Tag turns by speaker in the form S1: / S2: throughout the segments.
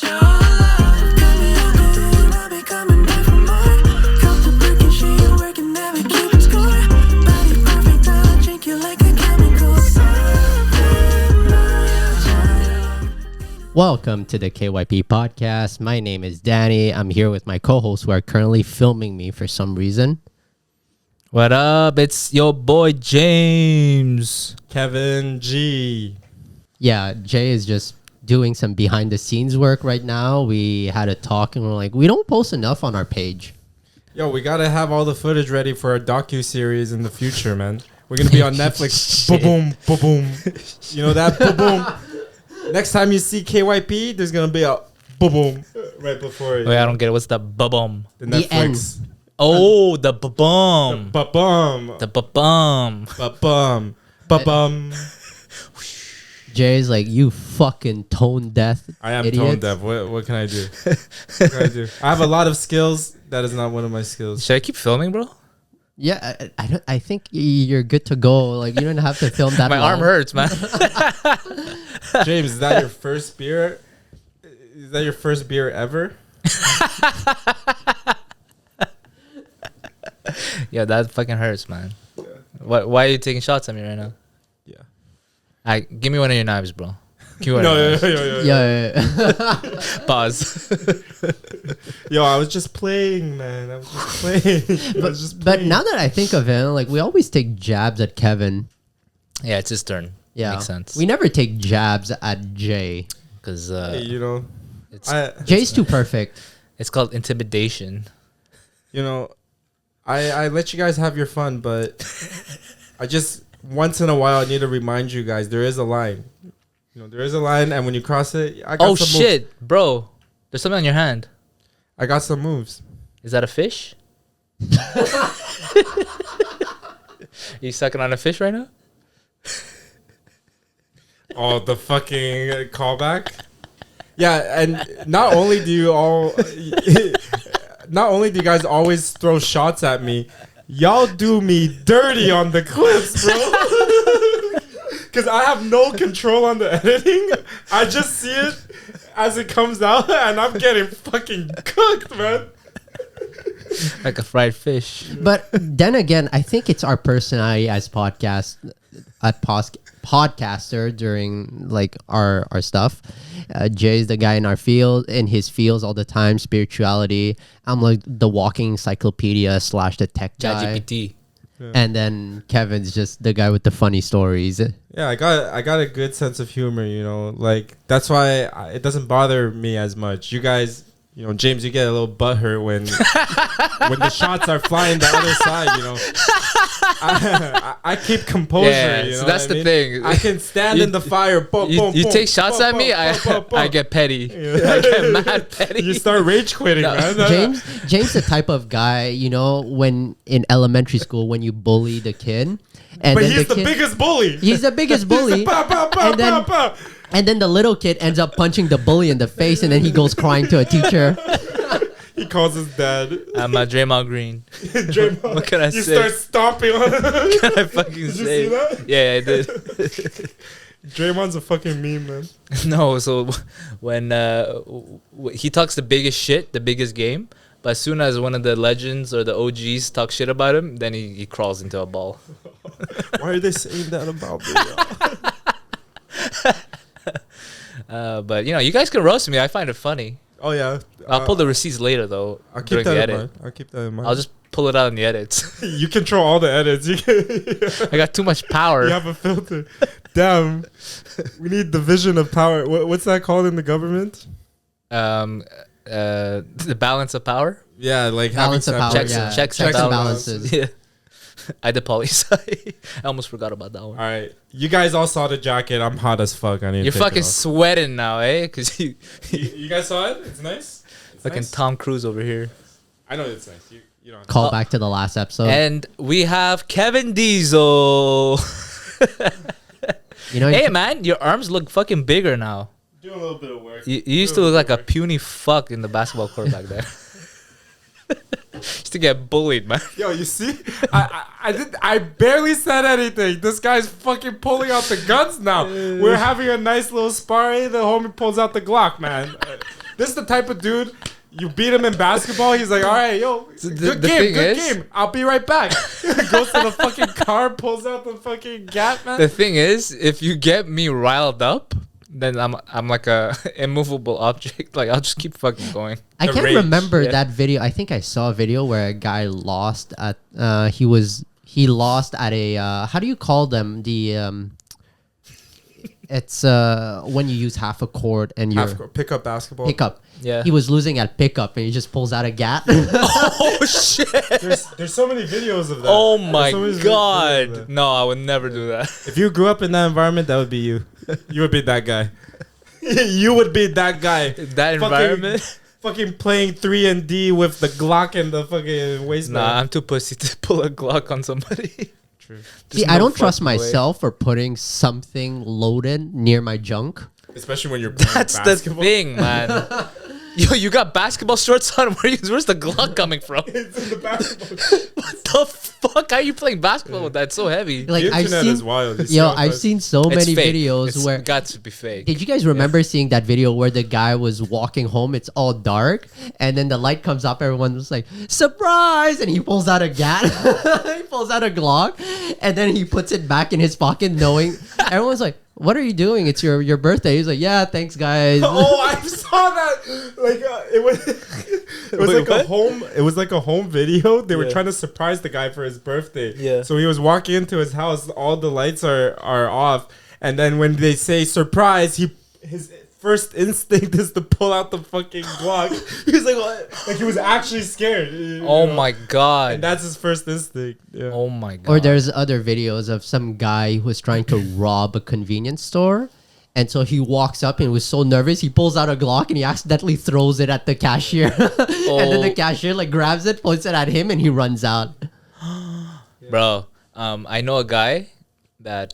S1: your love. Got me up and I'll be coming back for more. Come to break and she ain't working, never keeping score. Body perfect, I'll drink you like a chemical.
S2: Welcome to the KYP podcast. My name is Dany. I'm here with my co-hosts who are currently filming me for some reason.
S3: What up? It's your boy James.
S4: Kevin G.
S2: Yeah, Jay is just doing some behind the scenes work right now. We had a talk and we're like, we don't post enough on our page.
S4: Yo, we gotta have all the footage ready for a docu-series in the future, man. We're gonna be on Netflix. Boom, boom, boom. You know that? Boom, boom. Next time you see KYP, there's gonna be a boom, boom right before it.
S3: Wait, I don't get it. What's the ba-bum?
S4: The Netflix.
S3: Oh, the ba-bum.
S4: Ba-bum.
S3: The ba-bum.
S4: Ba-bum. Ba-bum.
S2: Jay's like, you fucking tone deaf.
S4: I am
S2: idiot.
S4: tone deaf. What can I do? What can I do? I have a lot of skills. That is not one of my skills.
S3: Should I keep filming, bro?
S2: Yeah, I think you're good to go. Like, you don't have to film that
S3: My
S2: long.
S3: arm hurts, man.
S4: James, is that your first beer? Is that your first beer ever?
S3: Yeah, that fucking hurts, man.
S4: Yeah.
S3: Why are you taking shots at me right now?
S4: Yeah.
S3: Give me one of your knives, bro. Give me one
S4: No,
S3: of your knives.
S2: Yeah.
S3: Pause.
S4: Yo, I was just playing, man. I was just playing.
S2: But now that I think of it, like, we always take jabs at Kevin.
S3: Yeah, it's his turn.
S2: Yeah.
S3: Makes sense.
S2: We never take jabs at Jay.
S3: Because
S4: Hey, you know,
S3: it's,
S2: Jay's too perfect.
S3: it's called intimidation.
S4: you know, I let you guys have your fun, but I just once in a while I need to remind you guys there is a line. You know, there is a line, and when you cross it, I got
S3: Oh,
S4: some
S3: shit.
S4: moves.
S3: Bro, there's something on your hand.
S4: I got some moves.
S3: Is that a fish? You sucking on a fish right now?
S4: Oh, the fucking callback. Yeah, and not only do you all, not only do you guys always throw shots at me, y'all do me dirty on the clips, bro. Because I have no control on the editing. I just see it as it comes out, and I'm getting fucking cooked, man.
S3: Like a fried fish.
S2: But then again, I think it's our personality as podcaster during like our stuff. Jay's the guy in our field, in his fields all the time, spirituality. I'm like the walking encyclopedia / the tech guy.
S3: ChatGPT.
S4: Yeah.
S2: And then Kevin's just the guy with the funny stories.
S4: Yeah, I got a good sense of humor, you know. Like that's why it doesn't bother me as much. You guys, you know, James, you get a little butthurt when the shots are flying the other side, you know. I keep composure,
S3: Yeah,
S4: you know.
S3: so that's
S4: what I
S3: the
S4: mean?
S3: thing.
S4: I can stand in the fire. Boom, boom,
S3: You
S4: boom,
S3: take shots
S4: boom,
S3: at me,
S4: boom, boom,
S3: I get petty.
S4: Yeah.
S3: I get mad petty.
S4: You start rage quitting,
S3: No.
S4: man.
S2: James the type of guy, you know, when in elementary school when you bully the kid, and
S4: But
S2: then
S4: he's the
S2: kid,
S4: biggest bully.
S2: He's the biggest bully. And then the little kid ends up punching the bully in the face, and then he goes crying to a teacher.
S4: He calls his dad.
S3: I'm a Draymond Green.
S4: Draymond.
S3: What can I
S4: You
S3: say?
S4: start stomping on him.
S3: Can I fucking
S4: Did you
S3: say?
S4: see that?
S3: Yeah, I did.
S4: Draymond's a fucking meme, man.
S3: No, so when he talks the biggest shit, the biggest game, but as soon as one of the legends or the OGs talk shit about him, then he crawls into a ball.
S4: Why are they saying that about me?
S3: But you know, you guys can roast me. I find it funny.
S4: Oh yeah,
S3: I'll pull the receipts later though.
S4: I'll keep
S3: during
S4: that
S3: the
S4: in
S3: edit.
S4: mind. I'll keep that in mind.
S3: I'll just pull it out in the edits.
S4: You control all the edits.
S3: I got too much power.
S4: You have a filter. Damn, we need division of power. What's that called in the government?
S3: The balance of power.
S4: Yeah, like
S2: Balance of
S4: having
S2: power,
S4: separate-
S2: yeah.
S3: Checks and
S2: and
S3: balances.
S2: balances.
S3: Yeah. I did poli sci. I almost forgot about that one.
S4: All right, you guys all saw the jacket. I'm hot as fuck. I need.
S3: You're
S4: to take
S3: fucking
S4: it off.
S3: sweating now, eh? Cause
S4: You guys saw it? It's nice. It's
S3: fucking
S4: nice.
S3: Tom Cruise over here.
S4: I know it's nice. You don't.
S2: Call
S3: Oh.
S2: back to the last episode.
S3: And we have Kevin Diesel.
S2: You know,
S3: Hey man, your arms look fucking bigger now.
S4: Do a little bit of work.
S3: You used to look like a puny fuck in the basketball court back there. Used to get bullied, man.
S4: Yo, you see? I barely said anything. This guy's fucking pulling out the guns now. We're having a nice little sparring. The homie pulls out the Glock, man. This is the type of dude. You beat him in basketball. He's like, all right, yo, good game. I'll be right back. Goes to the fucking car, pulls out the fucking gap, man.
S3: The thing is, if you get me riled up, then I'm like a immovable object. Like I'll just keep fucking going.
S2: I
S4: The
S2: can't
S4: rage.
S2: remember
S3: Yeah.
S2: that video. I think I saw a video where a guy lost at he lost at a how do you call them, the it's when you use half a court and you're
S4: Pick up basketball.
S2: pickup.
S3: Yeah.
S2: He was losing at pickup and he just pulls out a gat.
S3: Oh shit!
S4: There's so many videos of that.
S3: Oh
S4: There's
S3: my
S4: so many videos of
S3: god!
S4: that.
S3: No, I would never do that.
S4: If you grew up in that environment, that would be you. You would be that guy. You would be that guy.
S3: That environment.
S4: Fucking playing 3 and D with the Glock and the fucking waistband.
S3: Nah, I'm too pussy to pull a Glock on somebody.
S4: True.
S2: See, I don't trust myself for putting something loaded near my junk.
S4: Especially when you're playing
S3: That's
S4: basketball.
S3: the thing, man. Yo, you got basketball shorts on? Where's the Glock coming from?
S4: It's in the basketball.
S3: What the fuck? How are you playing basketball with that? It's so heavy.
S2: Like
S4: The
S2: I've
S4: internet
S2: seen,
S4: is wild. You see
S2: yo,
S4: all
S2: I've
S4: those-
S2: seen so
S3: It's
S2: many
S3: fake.
S2: videos
S3: It's
S2: where.
S3: got to be fake.
S2: Did you guys remember seeing that video where the guy was walking home? It's all dark, and then the light comes up. Everyone was like, "Surprise!" And he pulls out a gat. He pulls out a Glock, and then he puts it back in his pocket, knowing everyone's like, "What are you doing? It's your birthday." He's like, "Yeah, thanks, guys."
S4: Oh, I saw that. Like it was, it was
S3: Wait,
S4: like a
S3: what?
S4: home. It was like a home video. They were
S3: Yeah.
S4: trying to surprise the guy for his birthday.
S3: Yeah.
S4: So he was walking into his house. All the lights are off, and then when they say surprise, his first instinct is to pull out the fucking Glock. He's like, what? Like he was actually scared. You
S3: Oh
S4: know?
S3: my god.
S4: And that's his first instinct. Yeah.
S3: Oh my god.
S2: Or there's other videos of some guy who was trying to rob a convenience store. And so he walks up and was so nervous, he pulls out a Glock and he accidentally throws it at the cashier. And then the
S3: Oh.
S2: cashier like grabs it, points it at him, and he runs out.
S3: Bro, I know a guy that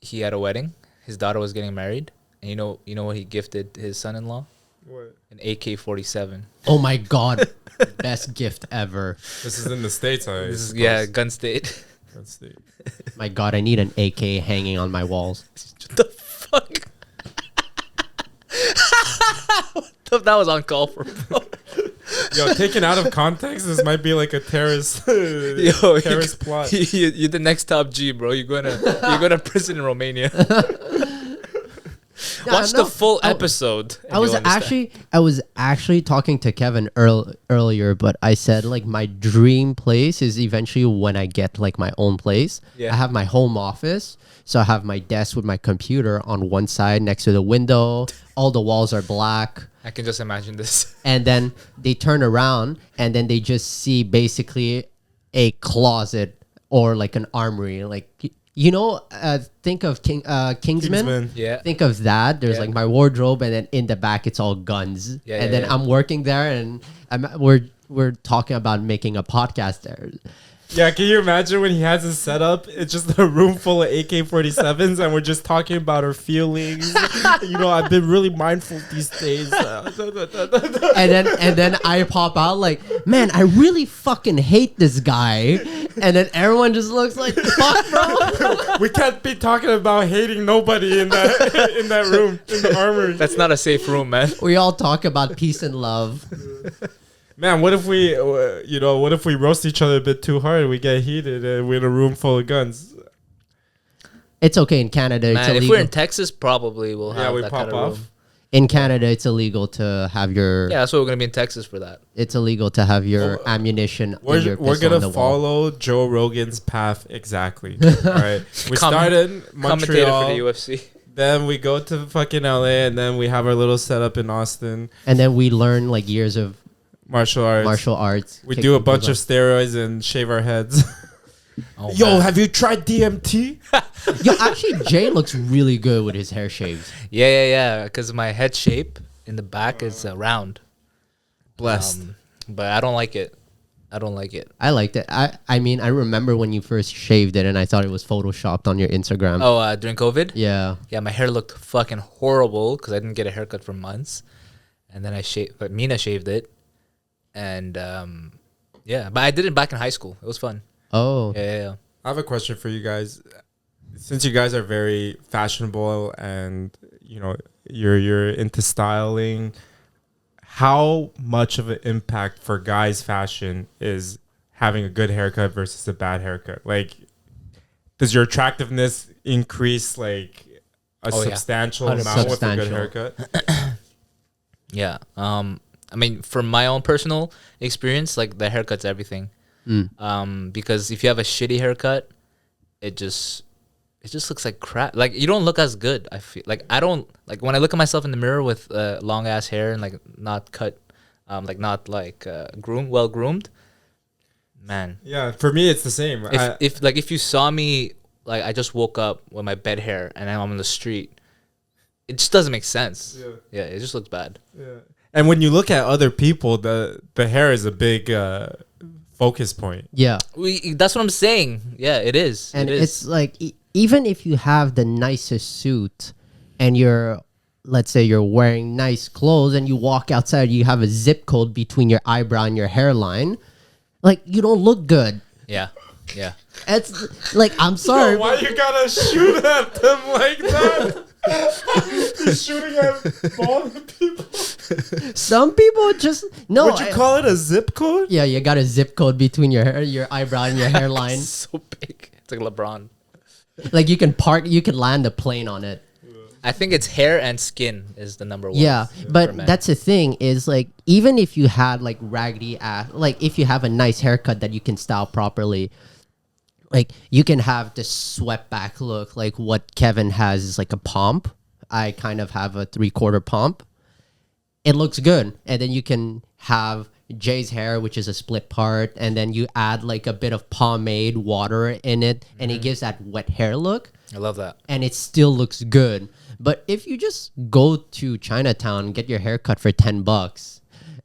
S3: he had a wedding. His daughter was getting married, and you know what he gifted his son-in-law?
S4: What?
S3: An AK-47.
S2: Oh my god. Best gift ever.
S4: This is in the States.
S3: This is gun state.
S4: Let's see.
S2: My god, I need an AK hanging on my walls.
S3: What the fuck? That was uncalled for, bro.
S4: Yo, taken out of context, this might be like a terrorist, terrorist plot.
S3: You're the next top G, bro. You're gonna prison in Romania. Watch the full episode. and
S2: I was
S3: you'll understand.
S2: actually talking to Kevin earlier, but I said like my dream place is eventually when I get like my own place.
S3: Yeah.
S2: I have my home office, so I have my desk with my computer on one side next to the window. All the walls are black.
S3: I can just imagine this.
S2: And then they turn around and then they just see basically a closet or like an armory. Like, you know, think of Kingsman.
S4: Kingsman.
S3: Yeah.
S2: Think of that. There's
S3: Yeah.
S2: like my wardrobe, and then in the back it's all guns.
S3: Yeah,
S2: and
S3: yeah,
S2: then
S3: yeah.
S2: I'm working there, and we're talking about making a podcast there.
S4: Yeah, can you imagine when he has his setup? It's just a room full of AK-47s, and we're just talking about our feelings. You know, I've been really mindful these days.
S2: And then I pop out like, man, I really fucking hate this guy. And then everyone just looks like, fuck, bro.
S4: We can't be talking about hating nobody in that room in the armory.
S3: That's not a safe room, man.
S2: We all talk about peace and love.
S4: Man, what if we, what if we roast each other a bit too hard? We get heated, and we're in a room full of guns.
S2: It's okay in Canada. It's
S3: Man, if
S2: illegal.
S3: we're in Texas, probably we'll have
S4: we
S3: that
S4: pop
S3: kind of
S4: off.
S3: room.
S2: In Canada, it's illegal to have your.
S3: Yeah, that's why we're gonna be in Texas for that.
S2: It's illegal to have your ammunition.
S4: We're
S2: and your
S4: we're
S2: pistol on
S4: gonna
S2: the wall.
S4: follow Joe Rogan's path exactly. All right, we started in
S3: Commentator
S4: Montreal,
S3: for the UFC.
S4: then we go to fucking LA, and then we have our little setup in Austin.
S2: And then we learn like years of
S4: Martial arts.
S2: martial arts.
S4: We
S2: kick
S4: do a
S2: people's
S4: bunch of
S2: ass.
S4: steroids and shave our heads.
S3: Oh,
S4: Yo,
S3: man.
S4: have you tried DMT?
S2: Yo, actually, Jay looks really good with his hair shaved.
S3: Yeah. Because my head shape in the back is round.
S4: Blessed.
S3: But I don't like it. I don't like it.
S2: I liked it. I mean, I remember when you first shaved it, and I thought it was photoshopped on your Instagram.
S3: Oh, during COVID?
S2: Yeah.
S3: Yeah, my hair looked fucking horrible because I didn't get a haircut for months. And then but Mina shaved it. And yeah, but I did it back in high school. It was fun.
S2: Oh.
S3: Yeah.
S4: I have a question for you guys. Since you guys are very fashionable and, you're into styling, how much of an impact for guys' fashion is having a good haircut versus a bad haircut? Like, does your attractiveness increase like a
S3: Oh, yeah.
S4: substantial
S3: 100%.
S4: amount with a good
S2: Substantial.
S4: haircut?
S3: Yeah. I mean, from my own personal experience, like the haircut's everything. Because if you have a shitty haircut, it just looks like crap. Like you don't look as good. I feel like I don't like when I look at myself in the mirror with long ass hair and like not cut, like not like well groomed. Man,
S4: Yeah, for me it's the same.
S3: if you saw me like I just woke up with my bed hair and I'm on the street, it just doesn't make sense. Yeah, it just looks bad.
S4: Yeah. And when you look at other people, the hair is a big focus point.
S2: Yeah.
S3: That's what I'm saying. Yeah, it is.
S2: And
S3: it is.
S2: it's like even if you have the nicest suit and you're, let's say you're wearing nice clothes and you walk outside, you have a zip code between your eyebrow and your hairline, like you don't look good.
S3: Yeah.
S2: It's like, I'm sorry.
S4: Why you gotta shoot at them like that? You're shooting at bald people.
S2: Some people just no.
S4: Would you call it a zip code?
S2: Yeah, you got a zip code between your hair, your eyebrow and your hairline.
S3: So big. It's like LeBron.
S2: Like you can land a plane on it.
S3: I think it's hair and skin is the number one.
S2: Yeah,
S3: for
S2: but
S3: men.
S2: that's the thing is like even if you had like raggedy ass, like if you have a nice haircut that you can style properly, like you can have the swept back look. Like what Kevin has is like a pomp. I kind of have a 3/4 pomp. It looks good, and then you can have Jay's hair, which is a split part, and then you add like a bit of pomade water in it, and it gives that wet hair look,
S3: I love that.
S2: and it still looks good. But if you just go to Chinatown and get your hair cut for $10,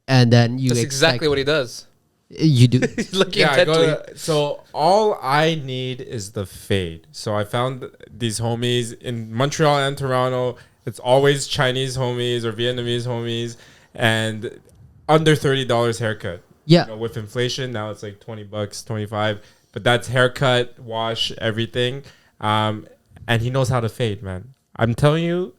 S2: and then you
S3: That's
S2: expect,
S3: exactly what he does.
S2: you do.
S3: He's looking
S4: Yeah,
S3: intently.
S4: so all I need is the fade. So I found these homies in Montreal and Toronto. It's always Chinese homies or Vietnamese homies, and under $30 haircut.
S2: Yeah.
S4: You know, with inflation now it's like $20, 25. But that's haircut, wash, everything. And he knows how to fade, man. I'm telling you,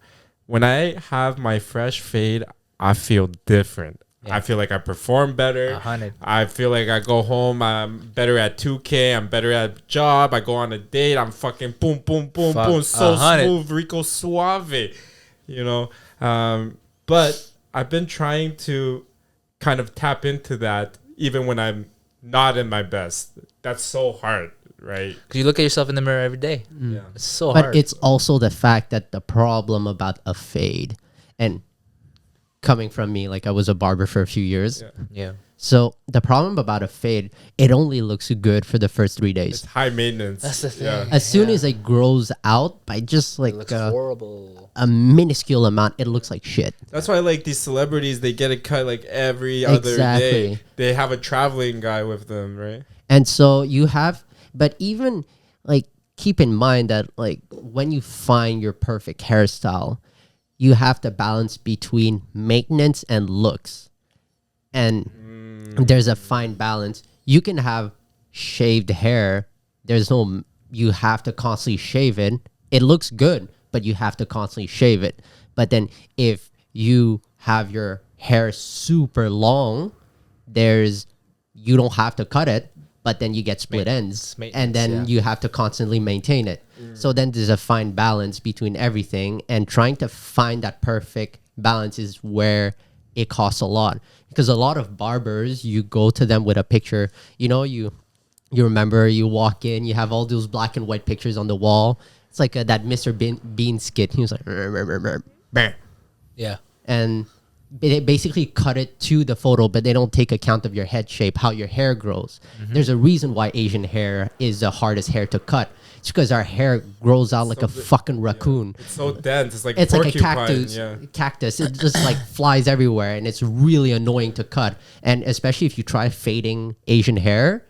S4: when I have my fresh fade, I feel different.
S3: Yeah.
S4: I feel like I perform better.
S3: 100.
S4: I feel like I go home, I'm better at 2K, I'm better at job, I go on a date, I'm fucking boom, boom, boom,
S3: Fuck,
S4: boom, so
S3: 100.
S4: smooth, Rico Suave, you know. But I've been trying to kind of tap into that even when I'm not in my best. That's so hard, right?
S3: Because you look at yourself in the mirror every day.
S4: Yeah.
S3: It's so
S2: But
S3: hard.
S2: it's also the fact that the problem about a fade, and coming from me, like I was a barber for a few years.
S4: Yeah.
S3: yeah.
S2: So the problem about a fade, it only looks good for the first 3 days.
S4: It's high maintenance.
S3: That's the thing.
S4: Yeah.
S2: As soon as it grows out by just
S3: It
S2: like
S3: looks
S2: a
S3: horrible.
S2: minuscule amount, it looks like shit.
S4: That's why like these celebrities, they get it cut like every other day.
S2: Exactly.
S4: They have a traveling guy with them, right?
S2: And so you have, but even like keep in mind that like when you find your perfect hairstyle, you have to balance between maintenance and looks. And there's a fine balance. You can have shaved hair. You have to constantly shave it. It looks good, but you have to constantly shave it. But then if you have your hair super long, you don't have to cut it, but then you get split ends, and then
S3: yeah.
S2: you have to constantly maintain it. So then there's a fine balance between everything, and trying to find that perfect balance is where it costs a lot. Because a lot of barbers, you go to them with a picture, you remember, you walk in, you have all those black and white pictures on the wall. It's like that Mr. Bean skit. He was like, "Bah."
S3: Yeah.
S2: And they basically cut it to the photo, but they don't take account of your head shape, how your hair grows. There's a reason why Asian hair is the hardest hair to cut. It's because our hair grows out like a fucking raccoon.
S4: It's so dense. It's like
S2: It's like a
S4: porcupine,
S2: cactus. It just like flies everywhere, and it's really annoying to cut. And especially if you try fading Asian hair,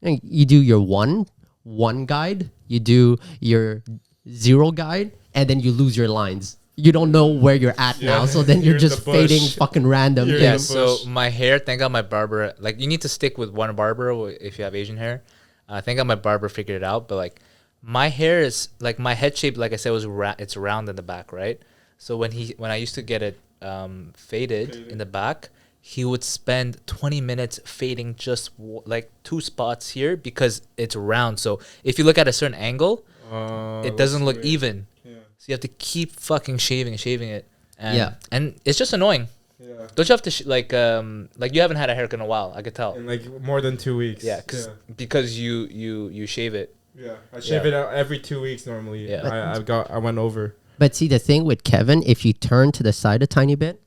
S2: and you do your one guide, you do your 0 guide, and then you lose your lines. You don't know where you're at now, so then you're
S4: You're in
S2: just
S4: the bush.
S2: fading fucking random.
S4: You're in
S3: Yeah,
S4: the
S3: so
S4: bush.
S3: my hair, thank God my barber, like you need to stick with one barber if you have Asian hair. Thank God my barber figured it out, but like my hair is, like my head shape, like I said, it's round in the back, right? So when I used to get it faded in the back, he would spend 20 minutes fading just like 2 spots here because it's round. So if you look at a certain angle, it doesn't look even.
S4: Yeah.
S3: So you have to keep fucking shaving it. And,
S2: Yeah.
S3: and it's just annoying.
S4: Yeah.
S3: Don't you have to like you haven't had a haircut in a while? I could tell.
S4: In like more than 2 weeks.
S3: Yeah, because you shave it.
S4: Yeah. I shave it out every 2 weeks normally.
S3: Yeah.
S4: I went over.
S2: But see, the thing with Kevin, if you turn to the side a tiny bit,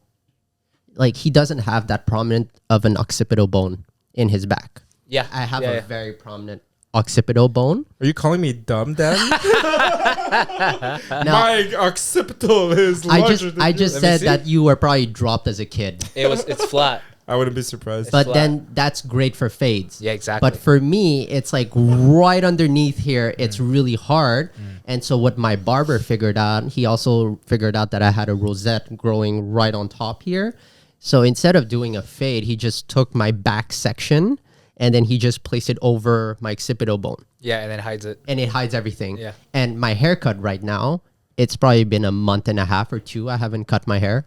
S2: like he doesn't have that prominent of an occipital bone in his back.
S3: Yeah,
S2: I have
S3: yeah,
S2: a
S3: yeah.
S2: very prominent occipital bone.
S4: Are you calling me dumb, Dan?
S2: Now,
S4: My occipital is
S2: I
S4: larger
S2: just
S4: than
S2: I
S4: yours.
S2: just
S3: Let me
S2: said
S3: see.
S2: that you were probably dropped as a kid.
S3: It's flat.
S4: I wouldn't be surprised.
S2: But
S3: flat.
S2: then that's great for fades.
S3: Yeah, exactly.
S2: But for me, it's like right underneath here. It's really hard. And so what my barber figured out, he also figured out that I had a rosette growing right on top here. So instead of doing a fade, he just took my back section and then he just placed it over my occipital bone.
S3: Yeah, and then hides it.
S2: And it hides everything.
S3: Yeah.
S2: And my haircut right now, it's probably been a month and a half or 2. I haven't cut my hair.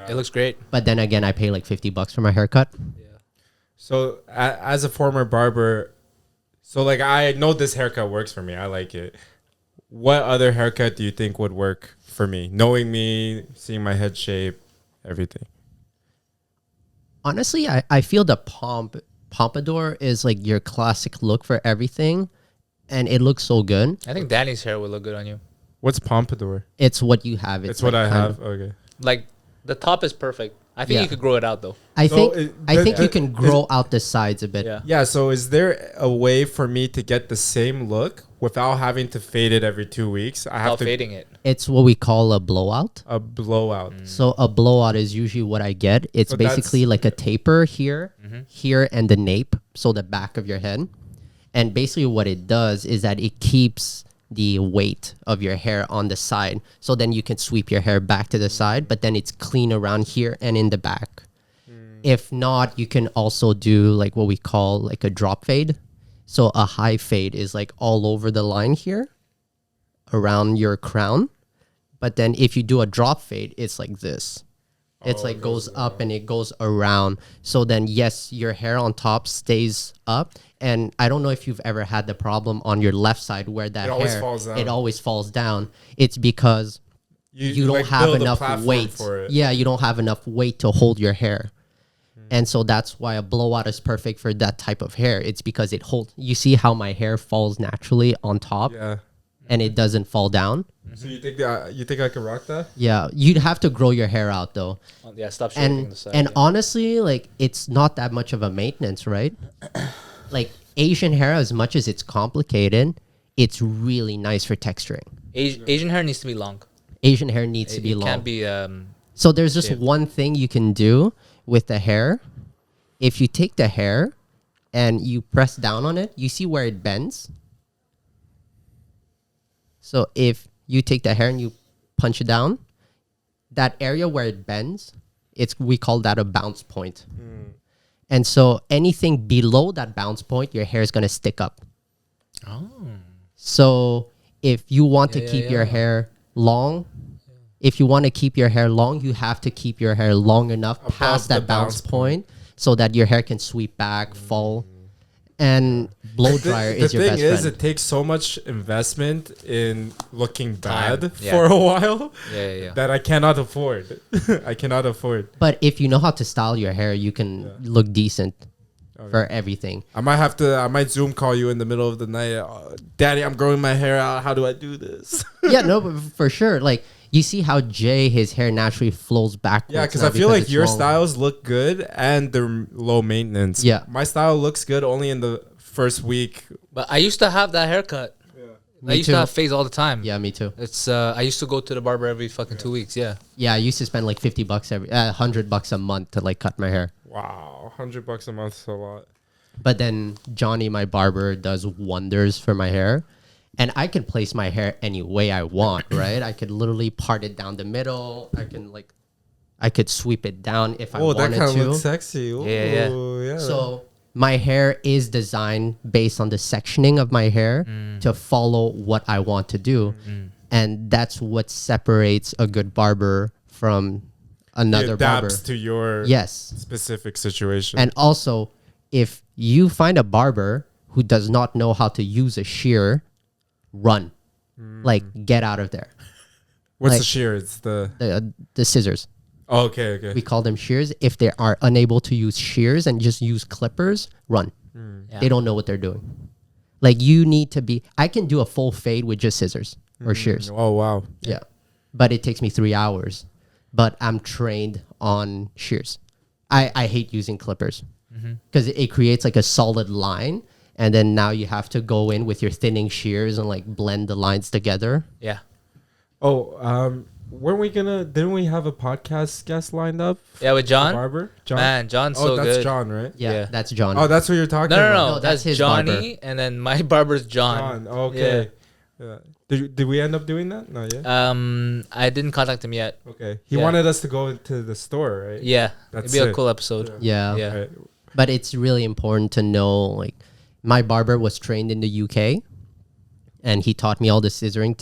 S3: It looks great.
S2: But then again, I pay like $50 for my haircut.
S4: So as a former barber, so like I know this haircut works for me. I like it. What other haircut do you think would work for me? Knowing me, seeing my head shape, everything.
S2: Honestly, I feel the pompadour is like your classic look for everything. And it looks so good.
S3: I think Danny's hair would look good on you.
S4: What's pompadour?
S2: It's what you have.
S4: It's what
S2: like
S4: I
S2: kind
S4: have.
S2: of-
S4: Okay.
S3: Like the top is perfect. I think
S2: Yeah.
S3: you could grow it out though.
S2: I
S4: So
S2: think you
S4: the-
S2: can grow out the sides a bit.
S3: Yeah.
S4: Yeah. So is there a way for me to get the same look without having to fade it every 2 weeks? I have
S3: Without
S4: to
S3: fading it.
S2: It's what we call a blowout.
S4: a blowout.
S2: So a blowout is usually what I get. It's
S4: But that's-
S2: basically like a taper here, here, and the nape, so the back of your head. And basically what it does is that it keeps the weight of your hair on the side. So then you can sweep your hair back to the side, but then it's clean around here and in the back. If not, you can also do like what we call like a drop fade. So a high fade is like all over the line here around your crown. But then if you do a drop fade, it's like this. It's like goes up and it goes around. So then yes, your hair on top stays up. And I don't know if you've ever had the problem on your left side where that
S4: It always
S2: hair
S4: falls down.
S2: it always falls down. It's because you don't
S4: like,
S2: have
S4: build a
S2: enough
S4: platform
S2: weight.
S4: for it.
S2: Yeah, you don't have enough weight to hold your hair. And so that's why a blowout is perfect for that type of hair. It's because it holds. You see how my hair falls naturally on top
S4: Yeah.
S2: and it doesn't fall down?
S4: So you think I could rock that?
S2: Yeah, you'd have to grow your hair out though.
S3: Yeah, stop shaving
S2: And
S3: the side.
S2: and
S3: yeah.
S2: honestly, like it's not that much of a maintenance, right? Like Asian hair, as much as it's complicated, it's really nice for texturing.
S3: Asian hair needs to be long.
S2: Asian hair needs to be
S3: It
S2: long.
S3: can't be
S2: So there's just
S3: shaved.
S2: one thing you can do with the hair. If you take the hair and you press down on it, you see where it bends? So if you take the hair and you punch it down, that area where it bends, we call that a bounce point. And so anything below that bounce point, your hair is going to stick up.
S3: Oh.
S2: So if you want to
S3: Yeah,
S2: keep
S3: yeah,
S2: your
S3: yeah.
S2: hair long, if you want to keep your hair long, you have to keep your hair long enough past
S4: the
S2: that bounce
S4: bounce
S2: point so that your hair can sweep back, fall. And blow dryer is your best
S4: The thing is,
S2: friend.
S4: it takes so much investment in looking
S3: Time,
S4: bad
S3: yeah.
S4: for a while
S3: Yeah.
S4: that I cannot afford. I cannot afford.
S2: But if you know how to style your hair, you can look decent for everything.
S4: I might Zoom call you in the middle of the night. Daddy, I'm growing my hair out. How do I do this?
S2: Yeah, no, but for sure. Like you see how Jay, his hair naturally flows backwards.
S4: Yeah, because
S2: now
S4: I feel like
S2: it's
S4: your
S2: long.
S4: styles look good and they're low maintenance.
S2: Yeah.
S4: My style looks good only in the first week.
S3: But I used to have that haircut. I
S2: Me
S3: used
S2: too.
S3: to have fades all the time.
S2: Yeah, me too.
S3: It's I used to go to the barber every fucking 2 weeks. Yeah.
S2: Yeah, I used to spend like $50 every, $100 a month to like cut my hair.
S4: Wow, $100 a month is a lot.
S2: But then Johnny, my barber, does wonders for my hair. And I can place my hair any way I want, right? I could literally part it down the middle. I could sweep it down if I
S4: Oh, that
S2: wanted
S4: kind of
S2: to.
S4: looks sexy.
S3: Yeah.
S4: Ooh, yeah.
S2: So my hair is designed based on the sectioning of my hair to follow what I want to do. And that's what separates a good barber from another
S4: It
S2: barber.
S4: adapts to your
S2: Yes.
S4: specific situation.
S2: And also, if you find a barber who does not know how to use a shear, run. Like, get out of there.
S4: What's
S2: like-
S4: the shear? It's
S2: The scissors.
S4: oh, okay.
S2: We call them shears. If they are unable to use shears and just use clippers, run.
S3: Yeah.
S2: They don't know what they're doing. Like, you need to be... I can do a full fade with just scissors or shears.
S4: Oh wow.
S2: Yeah. But it takes me 3 hours. But I'm trained on shears. I hate using clippers because it creates like a solid line. And then now you have to go in with your thinning shears and like blend the lines together.
S3: Yeah.
S4: Oh, didn't we have a podcast guest lined up?
S3: Yeah, with John.
S4: Barber? John?
S3: Man, John's
S4: Oh,
S3: so
S4: that's
S3: good.
S4: John, right?
S2: Yeah,
S3: Yeah.
S2: that's John.
S4: Oh, that's what you're talking
S3: No,
S4: about.
S3: no.
S2: No,
S3: That's
S2: his
S3: Johnny,
S2: barber.
S3: and then my barber's John.
S4: John. Okay. Yeah. Did we end up doing that? Not yet.
S3: I didn't contact him yet.
S4: Okay. He
S3: yeah.
S4: wanted us to go into the store, right?
S3: Yeah,
S4: That's
S3: it'd be a
S4: sick.
S3: cool episode.
S2: Yeah.
S3: Yeah.
S4: Right.
S2: But it's really important to know, like, my barber was trained in the UK and he taught me all the scissoring,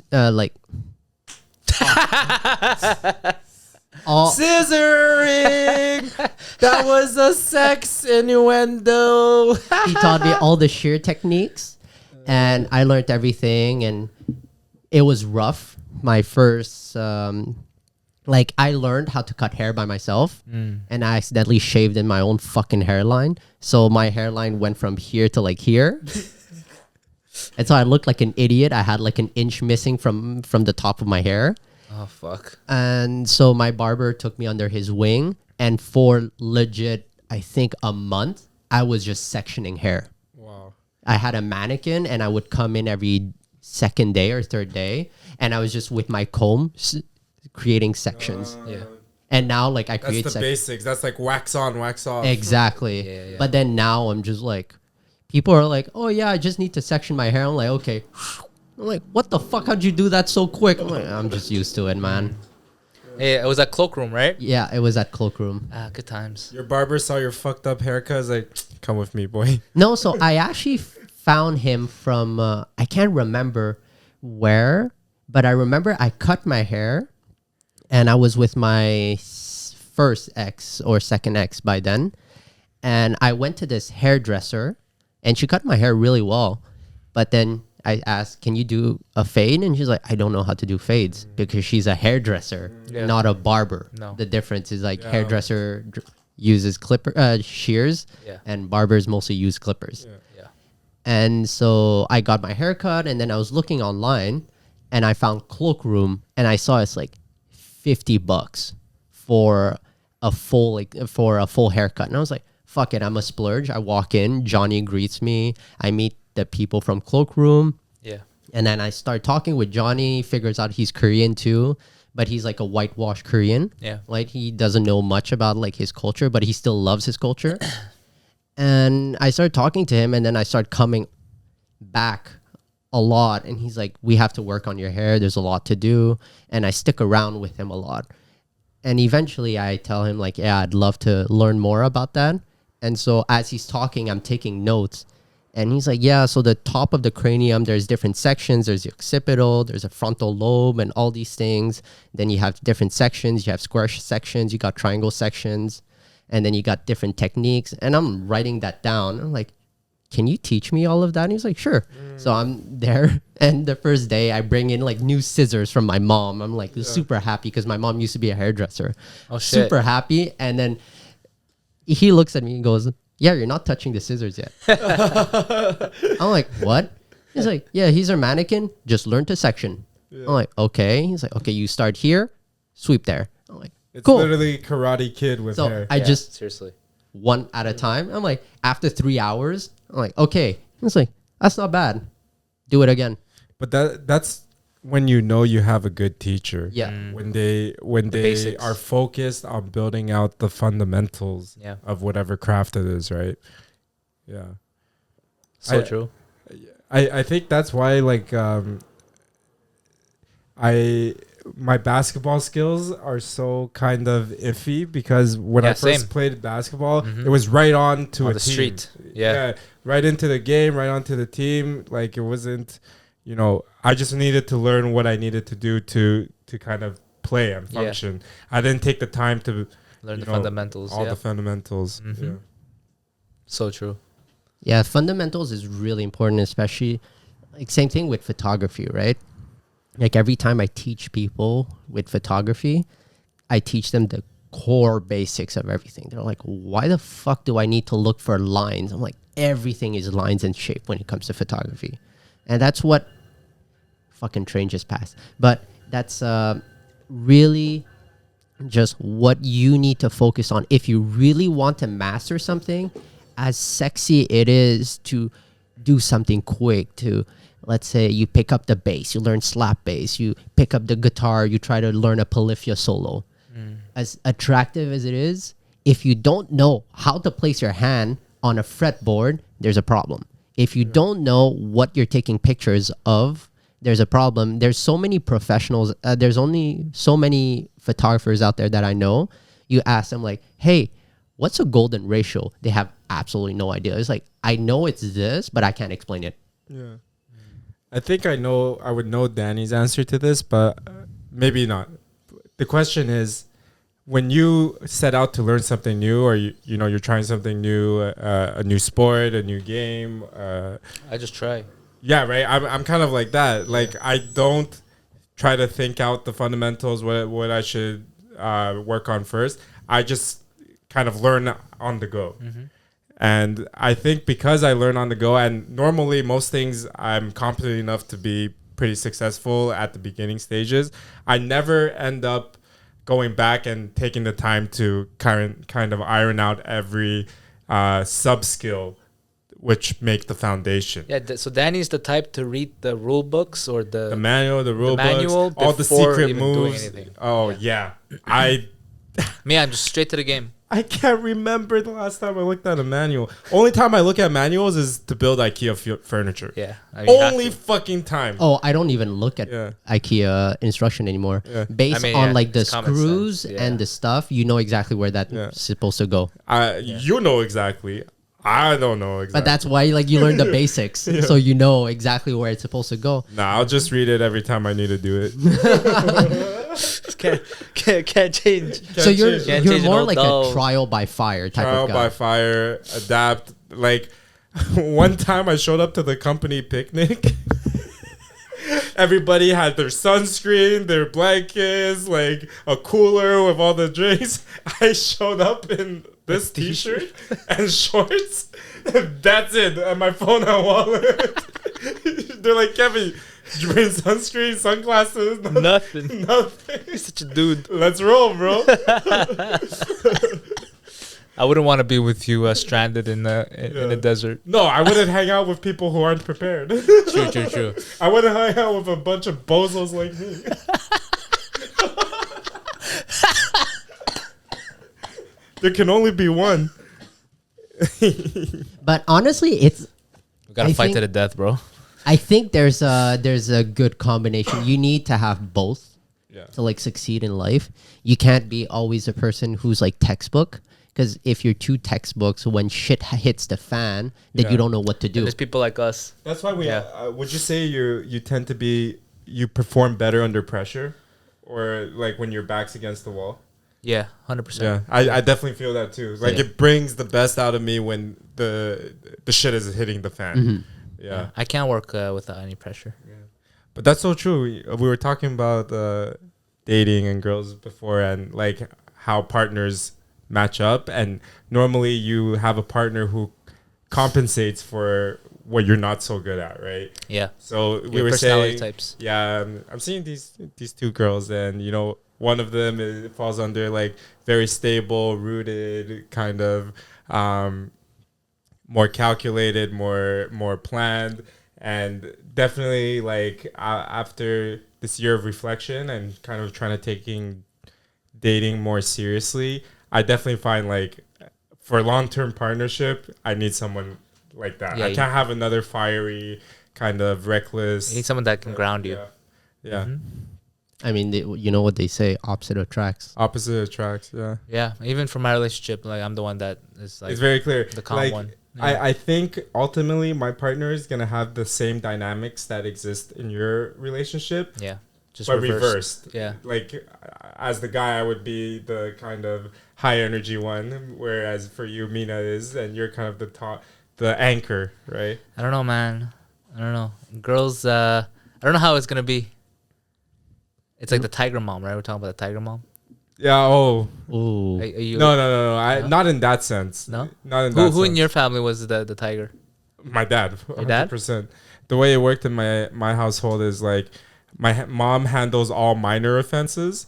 S2: all,
S4: Scissoring. That was a sex innuendo.
S2: he taught me all the shear techniques and I learned everything and it was rough. My first, I learned how to cut hair by myself and I accidentally shaved in my own fucking hairline. So my hairline went from here to like here. And so I looked like an idiot. I had like an inch missing from the top of my hair.
S3: Oh fuck.
S2: And so my barber took me under his wing. And for legit, I think a month, I was just sectioning hair.
S4: Wow.
S2: I had a mannequin and I would come in every second day or third day. And I was just with my comb creating sections.
S3: Yeah.
S2: And now like I
S4: That's
S2: create
S4: the
S2: sections.
S4: basics. That's like wax on, wax off.
S2: Exactly.
S3: Yeah.
S2: But then now I'm just like, people are like, oh yeah, I just need to section my hair. I'm like, okay. I'm like, what the fuck? How'd you do that so quick? I'm like, I'm just used to it, man.
S3: Hey, it was at Cloakroom, right?
S2: Yeah, it was at Cloakroom.
S3: Ah, good times.
S4: Your barber saw your fucked up haircut. Is like, come with me, boy.
S2: No, so I actually found him from, I can't remember where, but I remember I cut my hair and I was with my first ex or second ex by then. And I went to this hairdresser and she cut my hair really well. But then I asked, can you do a fade? And she's like, I don't know how to do fades because she's a hairdresser,
S3: Yeah.
S2: not a barber.
S3: No.
S2: The difference is like
S4: Yeah.
S2: hairdresser uses shears
S3: Yeah.
S2: and barbers mostly use clippers.
S3: Yeah.
S2: And so I got my hair cut and then I was looking online and I found Cloakroom and I saw it's like $50 for a full haircut. And I was like, fuck it, I'm a splurge. I walk in, Johnny greets me. I meet the people from Cloakroom.
S3: Yeah.
S2: And then I start talking with Johnny, figures out he's Korean too, but he's like a whitewashed Korean.
S3: Yeah.
S2: Like he doesn't know much about like his culture, but he still loves his culture. And I started talking to him and then I started coming back a lot. And he's like, we have to work on your hair. There's a lot to do. And I stick around with him a lot. And eventually I tell him like, yeah, I'd love to learn more about that. And so as he's talking, I'm taking notes. And he's like, yeah, so the top of the cranium, there's different sections. There's the occipital, there's a frontal lobe and all these things. Then you have different sections. You have square sections. You got triangle sections. And then you got different techniques. And I'm writing that down. I'm like, can you teach me all of that? And he's like, sure. So I'm there. And the first day I bring in like new scissors from my mom. I'm like super happy because my mom used to be a hairdresser.
S3: Oh, shit.
S2: Super happy. And then he looks at me and goes, yeah, you're not touching the scissors yet. I'm like, what? He's like, yeah, he's a mannequin. Just learn to section. I'm like, okay. He's like, okay, you start here, sweep there. I'm like,
S4: It's
S2: cool.
S4: literally Karate Kid with
S2: So
S4: hair.
S2: I just
S3: seriously.
S2: one at a time. I'm like, after 3 hours, I'm like, okay. He's like, that's not bad. Do it again.
S4: But that's when you know you have a good teacher.
S2: Yeah.
S4: When they
S3: basics.
S4: are focused on building out the fundamentals
S3: Yeah.
S4: of whatever craft it is, right? Yeah.
S3: So
S4: I-
S3: true.
S4: I think that's why like my basketball skills are so kind of iffy because when
S3: Yeah,
S4: I first
S3: same.
S4: played basketball, it was right on to
S3: On
S4: a
S3: the
S4: team.
S3: street. Yeah.
S4: Right into the game, right onto the team. Like it wasn't, I just needed to learn what I needed to do to kind of play and
S3: Yeah.
S4: function. I didn't take the time to
S3: Learn
S4: you
S3: the
S4: know,
S3: fundamentals.
S4: all
S3: Yeah.
S4: the fundamentals.
S3: Mhm.
S4: Yeah.
S3: So true.
S2: Yeah, fundamentals is really important, especially like same thing with photography, right? Like every time I teach people with photography, I teach them the core basics of everything. They're like, why the fuck do I need to look for lines? I'm like, everything is lines and shape when it comes to photography. And that's what fucking train just passed. But that's really just what you need to focus on if you really want to master something. As sexy it is to do something quick, to let's say you pick up the bass, you learn slap bass, you pick up the guitar, you try to learn a polyphia solo. As attractive as it is, if you don't know how to place your hand on a fretboard, there's a problem. If you don't know what you're taking pictures of, there's a problem. There's so many professionals. There's only so many photographers out there that I know. You ask them like, hey, what's a golden ratio? They have absolutely no idea. It's like, I know it's this, but I can't explain it.
S4: Yeah. I think I would know Danny's answer to this, but maybe not. The question is, when you set out to learn something new, or you're trying something new, a new sport, a new game.
S3: I just try.
S4: Yeah, right. I'm kind of like that. Like I don't try to think out the fundamentals, what I should work on first. I just kind of learn on the go. And I think because I learn on the go, and normally most things I'm competent enough to be pretty successful at the beginning stages, I never end up going back and taking the time to kind of iron out every sub skill which make the foundation.
S3: Yeah. So Danny's the type to read the rule books or
S4: The manual, the rule
S3: manual
S4: books, all the
S3: before
S4: secret
S3: even doing
S4: moves.
S3: anything.
S4: Oh yeah.
S3: Me, I'm just straight to the game.
S4: I can't remember the last time I looked at a manual. Only time I look at manuals is to build IKEA furniture.
S3: Yeah. I mean,
S4: Only fucking time.
S2: Oh, I don't even look at
S4: Yeah.
S2: IKEA instruction anymore.
S4: Yeah.
S2: Based
S3: I mean,
S2: on
S3: yeah,
S2: like the
S3: it's common
S2: screws
S3: sense,
S2: and
S3: yeah.
S2: the stuff, you know exactly where that's
S4: Yeah.
S2: supposed to go.
S4: You know exactly. I don't know exactly.
S2: But that's why like you learn the basics, so you know exactly where it's supposed to go.
S4: Nah, I'll just read it every time I need to do it.
S3: can't change.
S2: So you're
S3: Can't
S2: you're
S3: change an
S2: more
S3: old
S2: like
S3: doll.
S2: a trial by fire type
S4: Trial
S2: of guy.
S4: by fire, adapt. Like one time I showed up to the company picnic. Everybody had their sunscreen, their blankets, like a cooler with all the drinks. I showed up in this t-shirt and shorts. That's it. And my phone and wallet. They're like, Kevin, did you bring sunscreen, sunglasses?
S3: Nothing.
S4: Nothing.
S3: You're such a dude.
S4: Let's roll, bro.
S3: I wouldn't want to be with you stranded in the desert.
S4: No, I wouldn't hang out with people who aren't prepared.
S3: True.
S4: I wouldn't hang out with a bunch of bozos like me. There can only be one.
S2: But honestly, it's
S3: We gotta
S2: I
S3: fight
S2: think-
S3: to the death, bro.
S2: I think there's a good combination. You need to have both to like succeed in life. You can't be always a person who's like textbook, because if you're too textbooks, when shit hits the fan, then
S4: Yeah.
S2: you don't know what to do.
S3: There's people like us.
S4: That's why we.
S3: Yeah.
S4: Would you say you tend to be, you perform better under pressure, or like when your back's against the wall?
S3: Yeah, 100%.
S4: Yeah, I definitely feel that too. Like
S2: Yeah.
S4: it brings the best out of me when the shit is hitting the fan. Yeah.
S3: I can't work without any pressure.
S4: But that's so true. We were talking about dating and girls before, and like how partners match up. And normally you have a partner who compensates for what you're not so good at, right?
S3: Yeah.
S4: So we
S3: Your
S4: were
S3: personality
S4: saying,
S3: types.
S4: yeah, I'm seeing these two girls, and one of them falls under like very stable, rooted, kind of more calculated, more planned, and definitely like after this year of reflection and kind of trying to taking dating more seriously, I definitely find like for long-term partnership, I need someone like that.
S3: Yeah,
S4: I can't have another fiery, kind of reckless.
S3: You need someone that can ground you.
S4: Yeah.
S2: I mean, you know what they say: opposite attracts.
S4: Opposite attracts. Yeah.
S3: Yeah. Even for my relationship, like I'm the one that is like
S4: It's very clear.
S3: the calm
S4: like,
S3: one.
S4: I think ultimately my partner is gonna have the same dynamics that exist in your relationship,
S3: Yeah. Just
S4: but
S3: reversed.
S4: reversed.
S3: Yeah.
S4: Like, as the guy, I would be the kind of high energy one, whereas for you, Mina is, and you're kind of the anchor, right?
S3: I don't know, man. I don't know. Girls, I don't know how it's gonna be. It's like the tiger mom, right? We're talking about the tiger mom.
S4: Yeah. Oh.
S2: Ooh.
S3: Are you,
S4: No.
S3: No?
S4: Not in that sense.
S3: No?
S4: Not in that sense.
S3: Who in your family was the tiger?
S4: My dad.
S3: Your dad?
S4: 100%. The way it worked in my household is like my mom handles all minor offenses,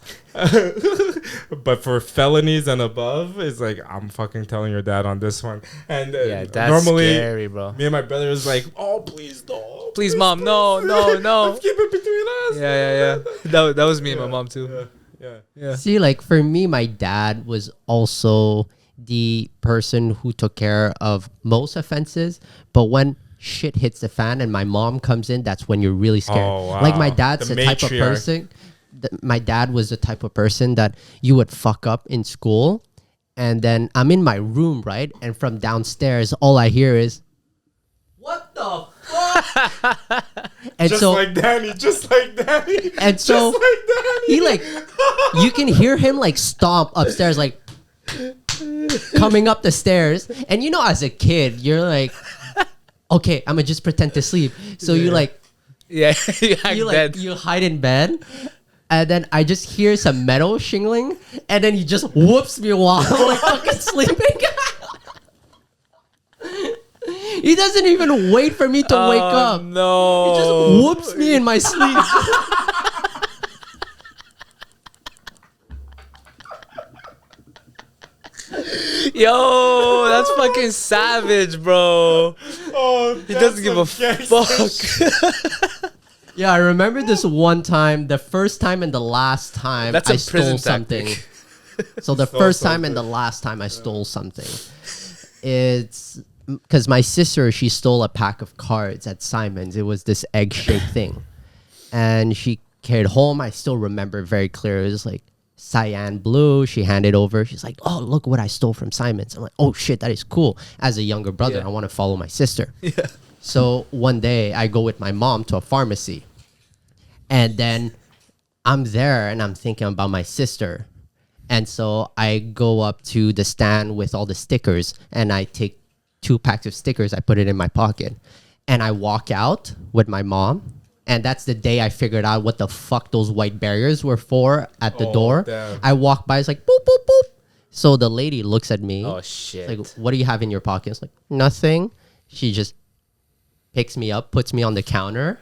S4: but for felonies and above, it's like I'm fucking telling your dad on this one. And
S3: Yeah, that's
S4: normally,
S3: scary, bro.
S4: me and my brother is like, oh please don't,
S3: Please, mom, no.
S4: Let's keep it between us.
S3: Yeah. That was me and my mom too.
S4: Yeah.
S2: See, like for me, my dad was also the person who took care of most offenses. But when shit hits the fan and my mom comes in, that's when you're really scared.
S4: Oh, wow.
S2: Like my dad's
S4: The
S2: the type of
S4: matriarch.
S2: person. My dad was the type of person that you would fuck up in school, and then I'm in my room, right? And from downstairs, all I hear is, "What the fuck?" And
S4: Just
S2: so
S4: like Danny.
S2: And so
S4: just like Danny.
S2: he like, you can hear him like stomp upstairs, like coming up the stairs. And you know, as a kid, you're like, okay, I'm gonna just pretend to sleep. So you like,
S3: Yeah, you act dead.
S2: you hide in bed. And then I just hear some metal shingling, and then he just whoops me while I'm like fucking sleeping. He doesn't even wait for me to wake up.
S3: No.
S2: He just whoops me in my sleep.
S3: Yo, that's fucking savage, bro.
S4: Oh,
S3: He doesn't give a fuck.
S2: Yeah, I remember this one time, the first time and the last time
S3: That's
S2: I
S3: a prison
S2: stole something.
S3: tactic.
S2: So the
S4: Stole
S2: first time and
S4: something.
S2: the last time I stole something, it's because my sister, she stole a pack of cards at Simon's. It was this egg-shaped thing, and she carried home. I still remember very clear. It was like cyan blue. She handed over. She's like, "Oh, look what I stole from Simon's." I'm like, "Oh shit, that is cool." As a younger brother,
S3: Yeah.
S2: I want to follow my sister. So one day I go with my mom to a pharmacy, and then I'm there and I'm thinking about my sister. And so I go up to the stand with all the stickers and I take 2 packs of stickers. I put it in my pocket and I walk out with my mom. And that's the day I figured out what the fuck those white barriers were for at the
S4: Oh,
S2: door.
S4: damn.
S2: I walk by, it's like boop, boop, boop. So the lady looks at me.
S3: Oh shit.
S2: Like, what do you have in your pocket? It's like, nothing. She just picks me up, puts me on the counter,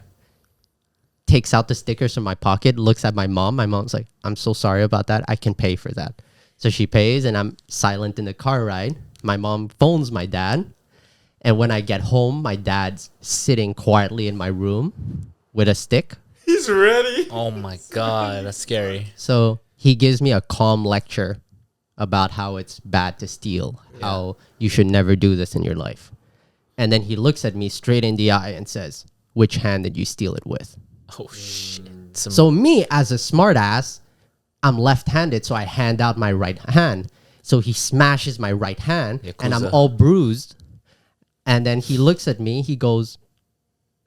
S2: takes out the stickers from my pocket, looks at my mom. My mom's like, "I'm so sorry about that. I can pay for that." So she pays, and I'm silent in the car ride. My mom phones my dad. And when I get home, my dad's sitting quietly in my room with a stick.
S4: He's ready.
S3: Oh my god, that's scary.
S2: So he gives me a calm lecture about how it's bad to steal, how you should never do this in your life. And then he looks at me straight in the eye and says, "Which hand did you steal it with?"
S3: Oh shit.
S2: So me, as a smart ass, I'm left-handed, so I hand out my right hand. So he smashes my right hand, and I'm
S3: Yakuza.
S2: all bruised. And then he looks at me, he goes,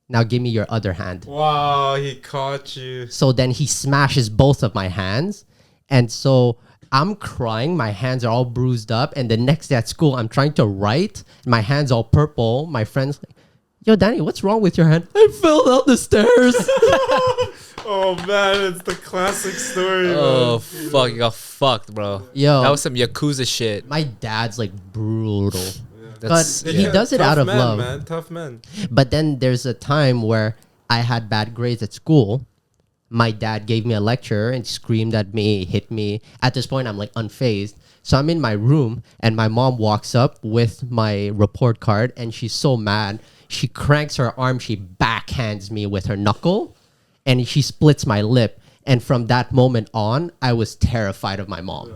S2: "Now give me your other hand."
S4: Wow, he caught you.
S2: So then he smashes both of my hands. And so I'm crying. My hands are all bruised up. And the next day at school, I'm trying to write. My hand's all purple. My friend's like, "Yo, Danny, what's wrong with your hand?" "I fell down the stairs."
S4: Oh man, it's the classic story.
S3: Oh
S4: man.
S3: fuck, you got fucked, bro.
S2: Yo.
S3: That was some Yakuza shit.
S2: My dad's like brutal.
S3: That's,
S2: But he does it out of
S4: men,
S2: love.
S4: man. Tough men.
S2: But then there's a time where I had bad grades at school. My dad gave me a lecture and screamed at me, hit me. At this point, I'm like unfazed. So I'm in my room and my mom walks up with my report card and she's so mad. She cranks her arm, she backhands me with her knuckle and she splits my lip. And from that moment on, I was terrified of my mom.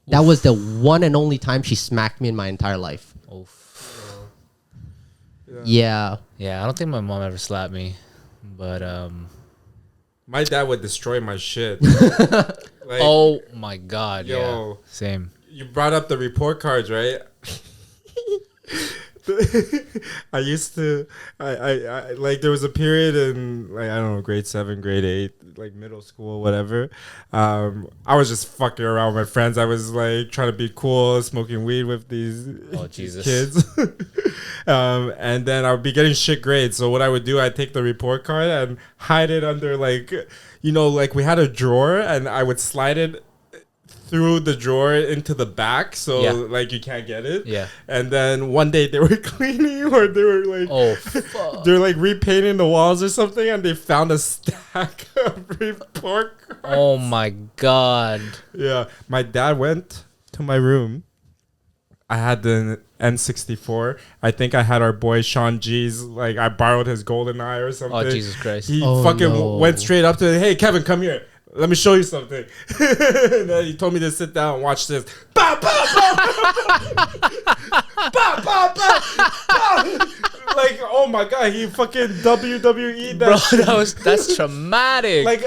S2: That was the one and only time she smacked me in my entire life. Yeah.
S3: yeah, I don't think my mom ever slapped me. But
S4: My dad would destroy my shit. Like,
S3: oh my god,
S4: Yo.
S3: yeah. Same.
S4: you brought up the report cards, right? I used to, I like there was a period in like I don't know grade 7, grade 8, like middle school, whatever. I was just fucking around with my friends. I was like trying to be cool, smoking weed with these
S3: Jesus.
S4: kids. And then I would be getting shit grades. So what I would do, I'd take the report card and hide it under like, like we had a drawer and I would slide it through the drawer into the back so like you can't get it.
S3: Yeah.
S4: And then one day they were cleaning or they were like
S3: fuck.
S4: they're like repainting the walls or something and they found a stack of report cards.
S3: Oh my god.
S4: Yeah. My dad went to my room. I had the N64. I think I had our boy Sean G's, like I borrowed his golden eye or something.
S3: Oh Jesus Christ.
S4: He fucking went straight up to, hey Kevin, come here. Let me show you something. And then he told me to sit down and watch this. Bah, bah, bah, bah, bah, bah, bah. Like, oh my god, he fucking WWE that shit.
S3: Bro, that's traumatic.
S4: Like,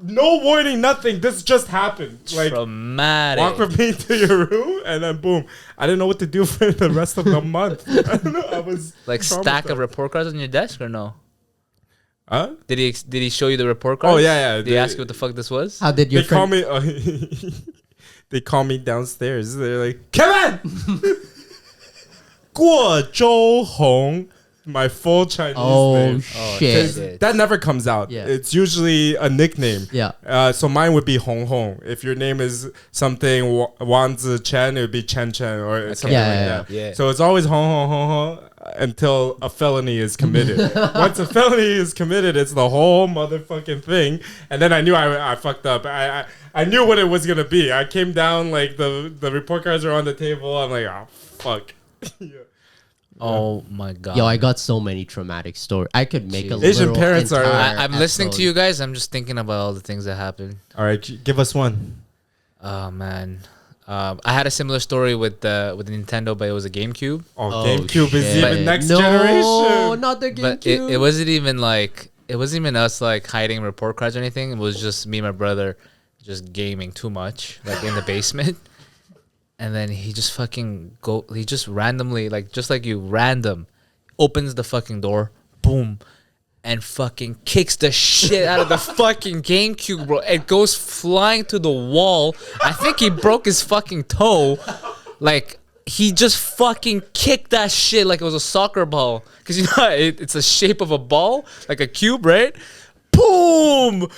S4: no warning, nothing. This just happened. Like,
S3: traumatic.
S4: walk with me to your room, and then boom. I didn't know what to do for the rest of the month. I don't know. I was
S3: like stack of report cards on your desk or no?
S4: Huh?
S3: Did he show you the report cards?
S4: Oh yeah.
S3: Did he ask you what the fuck this was?
S2: How did your
S4: They call
S2: friend...
S4: me. They call me downstairs. They're like, Kevin, 过周红, my full Chinese
S2: Oh
S4: name.
S2: shit!
S4: 'Cause that never comes out.
S2: Yeah.
S4: It's usually a nickname.
S2: Yeah.
S4: So mine would be Hong Hong. If your name is something Wang Zi Chen, it would be Chen Chen or something
S2: Yeah,
S4: like
S2: yeah,
S4: that.
S3: yeah.
S4: So it's always Hong Hong Hong Hong until a felony is committed. Once a felony is committed, it's the whole motherfucking thing. And then I knew I fucked up. I knew what it was gonna be. I came down like the report cards are on the table. I'm like, oh fuck. Yeah.
S3: Oh my god.
S2: Yo, I got so many traumatic stories. I could make a
S4: Asian
S2: literal
S4: parents are-
S2: entire
S3: I'm listening to
S2: episode.
S3: you guys. I'm just thinking about all the things that happened.
S4: All right, give us one.
S3: Oh man. I had a similar story with the Nintendo, but it was a GameCube.
S4: Oh,
S2: Oh,
S4: GameCube is
S2: shit.
S4: even next
S2: No,
S4: generation.
S2: not the
S3: But
S2: GameCube.
S3: it wasn't even us like hiding report cards or anything. It was just me and my brother just gaming too much, like in the basement. And then he just randomly, like just like you, random, opens the fucking door, boom, and fucking kicks the shit out of the fucking GameCube, bro. It goes flying to the wall. I think he broke his fucking toe. Like, he just fucking kicked that shit like it was a soccer ball. Because, you know, it's the shape of a ball, like a cube, right? Boom!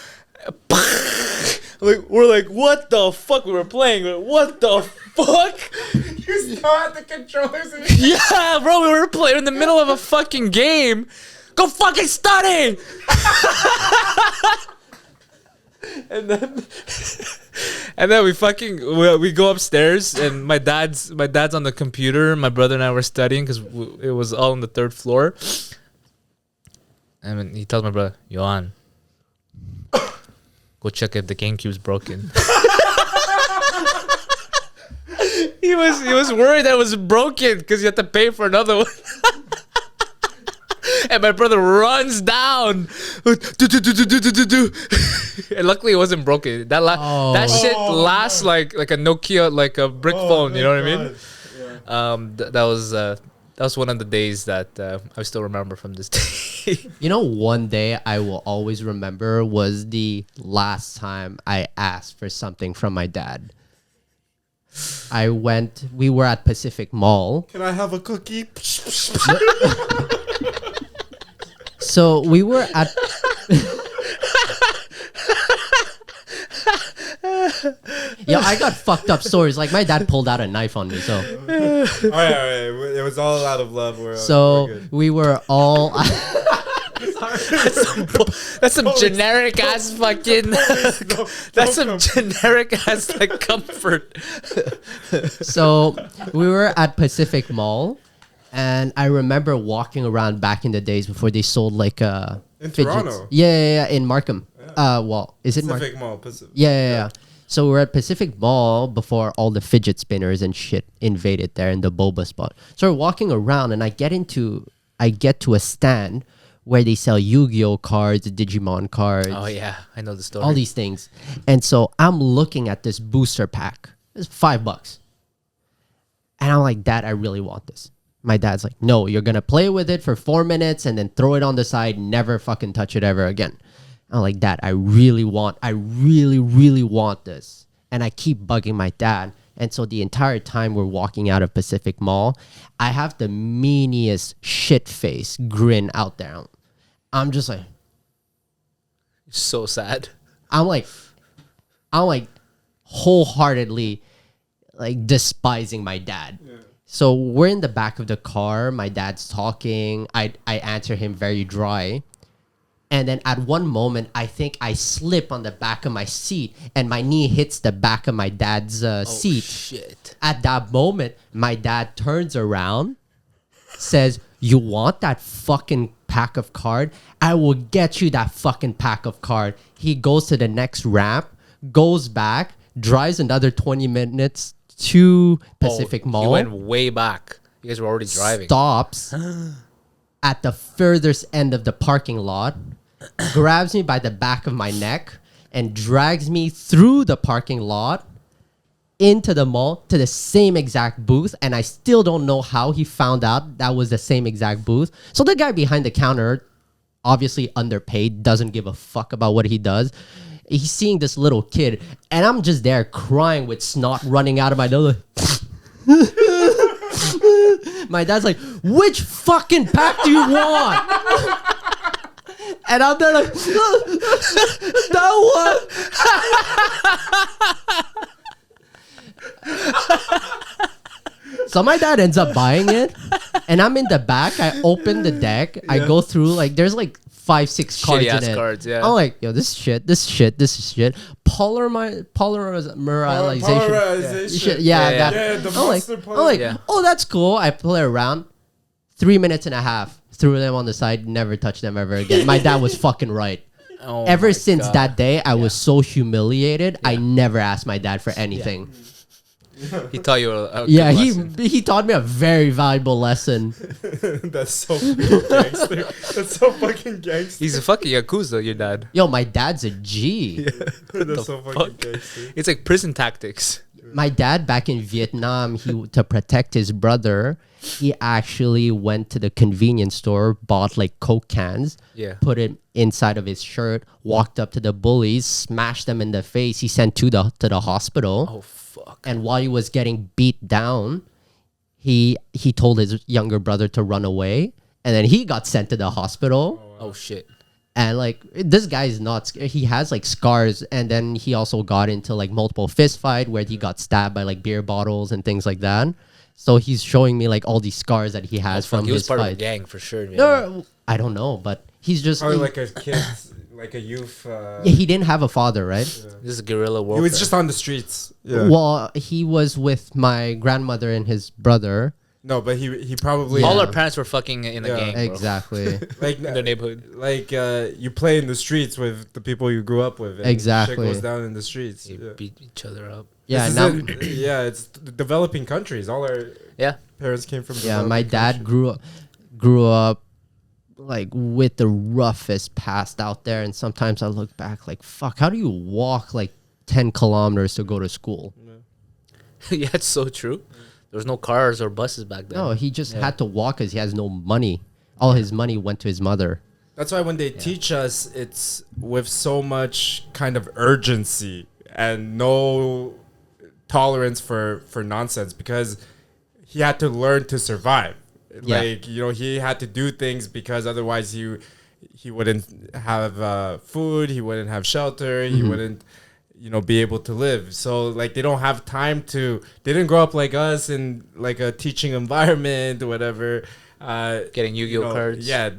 S3: Like, we're like, what the fuck? We were playing. What the fuck?
S4: You still had the controllers in
S3: Yeah, bro, we were playing in the middle of a fucking game. Go fucking study! and then we go upstairs and my dad's on the computer. My brother and I were studying because it was all on the 3rd floor. And then he tells my brother, Johan, go check if the GameCube's broken. He was worried that it was broken because you had to pay for another one. And my brother runs down. And luckily it wasn't broken. That shit lasts like a Nokia, like a brick phone. You know what I mean? That was one of the days that I still remember from this day.
S2: You know, one day I will always remember was the last time I asked for something from my dad. We were at Pacific Mall.
S4: Can I have a cookie?
S2: So we were at... Yo, I got fucked up stories. Like, my dad pulled out a knife on me, so...
S4: All right. It was all out of love. We're good.
S2: We were all...
S3: That's some generic ass fucking. That's some generic ass like comfort.
S2: So we were at Pacific Mall, and I remember walking around back in the days before they sold like
S4: In
S2: fidgets.
S4: Toronto.
S2: Yeah, in Markham. Well, is it
S4: Pacific
S2: Markham?
S4: Mall. Pacific.
S2: Yeah. So we're at Pacific Mall before all the fidget spinners and shit invaded there in the boba spot. So we're walking around, and I get to a stand where they sell Yu-Gi-Oh cards, Digimon cards.
S3: Oh yeah, I know the story.
S2: All these things. And so I'm looking at this booster pack. It's $5. And I'm like, Dad, I really want this. My dad's like, no, you're gonna play with it for 4 minutes and then throw it on the side, never fucking touch it ever again. I'm like, Dad, I really want this. And I keep bugging my dad. And so the entire time we're walking out of Pacific Mall, I have the meaniest shit face grin out there. I'm just like,
S3: So sad.
S2: I'm like wholeheartedly like despising my dad. Yeah. So we're in the back of the car. My dad's talking. I answer him very dry. And then at one moment, I think I slip on the back of my seat and my knee hits the back of my dad's seat.
S3: Shit.
S2: At that moment, my dad turns around, says, you want that fucking pack of card? I will get you that fucking pack of card. He goes to the next ramp, goes back, drives another 20 minutes to Pacific Mall.
S3: He went way back. You guys were already driving.
S2: Stops at the furthest end of the parking lot, grabs me by the back of my neck, and drags me through the parking lot into the mall to the same exact booth. And I still don't know how he found out that was the same exact booth. So the guy behind the counter, obviously underpaid, doesn't give a fuck about what he does. He's seeing this little kid, and I'm just there crying with snot running out of my nose. My dad's like, which fucking pack do you want? And I'm there like, that one. So my dad ends up buying it, and I'm in the back. I open the deck. I go through, like, there's like 5-6 cards in it.
S3: Cards, yeah.
S2: I'm like, yo, this is shit. Polarization.
S4: Polarization.
S2: Yeah,
S4: the
S2: I'm like,
S4: monster
S2: oh, that's cool. I play around. 3 minutes and a half. Threw them on the side. Never touched them ever again. My dad was fucking right.
S3: Oh
S2: Ever
S3: my
S2: since
S3: God.
S2: that day, I was so humiliated. I never asked my dad for anything.
S3: He taught you a
S2: Yeah,
S3: good lesson.
S2: he taught me a very valuable lesson.
S4: That's so fucking gangster. That's so fucking gangster.
S3: He's a fucking Yakuza, your dad.
S2: Yo, my dad's a G.
S4: That's so fucking gangster.
S3: It's like prison tactics.
S2: My dad back in Vietnam, to protect his brother, he actually went to the convenience store, bought like Coke cans,
S3: Yeah.
S2: put it inside of his shirt, walked up to the bullies, smashed them in the face. He sent to the hospital.
S3: Oh, fuck.
S2: And while he was getting beat down, he told his younger brother to run away, and then he got sent to the hospital.
S3: Oh, shit.
S2: And like, this guy is not, he has like scars, and then he also got into like multiple fist fight where he got stabbed by like beer bottles and things like that. So he's showing me like all these scars that he has from
S3: He was
S2: his
S3: part of a
S2: fight.
S3: gang for sure. Man.
S2: No, I don't know, but he's just
S4: Probably like a kid, like a youth.
S2: yeah, he didn't have a father, right?
S3: This is guerrilla
S4: He
S3: warfare.
S4: was just on the streets. Yeah.
S2: Well, he was with my grandmother and his brother.
S4: No, but he probably
S2: Yeah.
S3: All our parents were fucking in the
S4: Yeah.
S3: gang, bro.
S2: Exactly.
S4: like
S3: In the neighborhood.
S4: like you play in the streets with the people you grew up with. And
S2: Exactly.
S4: Shit goes down in the streets.
S3: They
S4: Yeah.
S3: beat each other up.
S2: Yeah,
S4: This
S2: now,
S4: isn't- yeah, it's developing countries. All our
S3: Yeah.
S4: parents came from.
S2: yeah, my
S4: developing
S2: dad
S4: countries.
S2: grew up like with the roughest past out there, and sometimes I look back like, fuck, how do you walk like 10 kilometers to go to school?
S3: Yeah, it's so true. There was no cars or buses back then.
S2: No, he just had to walk because he has no money. All his money went to his mother.
S4: That's why when they teach us, it's with so much kind of urgency and no tolerance for nonsense, because he had to learn to survive.
S2: Yeah.
S4: Like, you know, he had to do things because otherwise he wouldn't have food, he wouldn't have shelter, he wouldn't, you know, be able to live. So like they don't have time to, they didn't grow up like us in like a teaching environment or whatever.
S3: Getting Yu-Gi-Oh
S4: you know,
S3: cards.
S4: Yeah,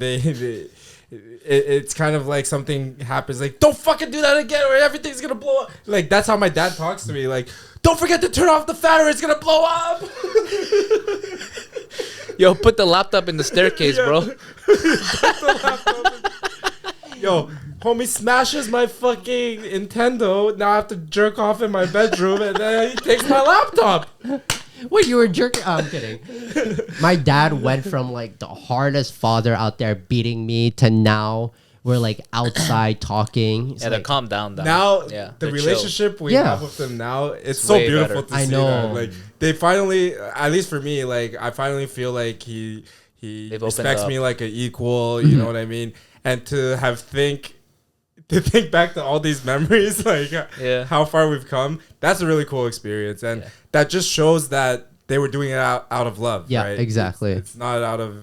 S4: it's kind of like something happens, like, don't fucking do that again or everything's gonna blow up. Like, that's how my dad talks to me. Like, don't forget to turn off the fan or it's gonna blow up.
S3: Yo, put the laptop in the staircase, bro.
S4: Yo, homie smashes my fucking Nintendo. Now I have to jerk off in my bedroom, and then he takes my laptop.
S2: Wait, you were jerking? Oh, I'm kidding. My dad went from like the hardest father out there beating me to now we're like outside talking. It's
S3: Yeah, they're
S2: like,
S3: calmed down.
S4: Now
S3: yeah,
S4: the
S3: they're
S4: relationship we
S2: Yeah.
S4: have with them now, it's
S3: It's
S4: so
S3: way
S4: beautiful
S3: better.
S4: to
S2: I
S4: see
S2: know.
S4: that. Like they finally, at least for me, like I finally feel like he
S3: They've opened
S4: respects
S3: up.
S4: me like an equal. You know what I mean? And to think back to all these memories, like
S3: Yeah.
S4: how far we've come. That's a really cool experience, and
S3: Yeah.
S4: that just shows that they were doing it out of love.
S2: Yeah,
S4: right?
S2: exactly.
S4: It's not out of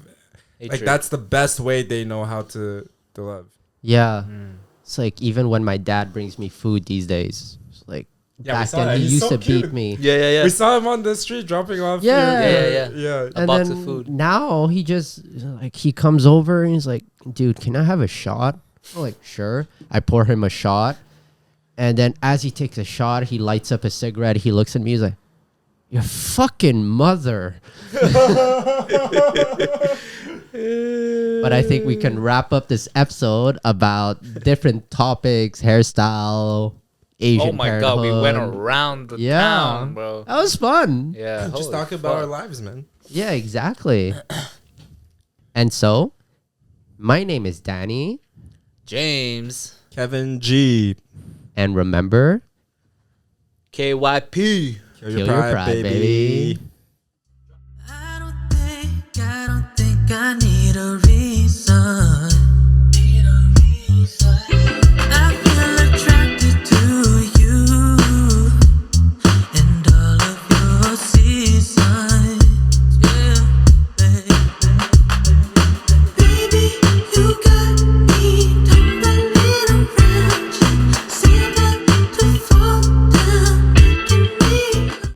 S4: like
S3: Hatred.
S4: that's the best way they know how to love.
S2: yeah.
S3: Mm.
S2: It's like even when my dad brings me food these days, it's like
S4: Yeah, we
S2: back
S4: saw
S2: then
S4: that.
S2: he
S4: He's
S2: used
S4: so
S2: to
S4: cute.
S2: beat me.
S3: Yeah.
S4: We saw him on the street dropping off.
S2: Yeah.
S3: Yeah.
S4: yeah.
S3: A box of food.
S2: Now he just like he comes over and he's like, dude, can I have a shot? I'm like, sure. I pour him a shot. And then as he takes a shot, he lights up a cigarette. He looks at me, he's like, your fucking mother. But I think we can wrap up this episode about different topics, hairstyle, Asian
S3: Oh my god, we went
S2: parenthood.
S3: around the
S2: Yeah.
S3: town, bro.
S2: That was fun.
S3: Yeah,
S4: Just
S3: holy
S4: talking about our
S3: fuck.
S4: lives, man.
S2: Yeah, exactly. And so, my name is Danny.
S3: James,
S4: Kevin G.
S2: And remember,
S3: KYP.
S4: Kill
S2: Kill your pride, baby.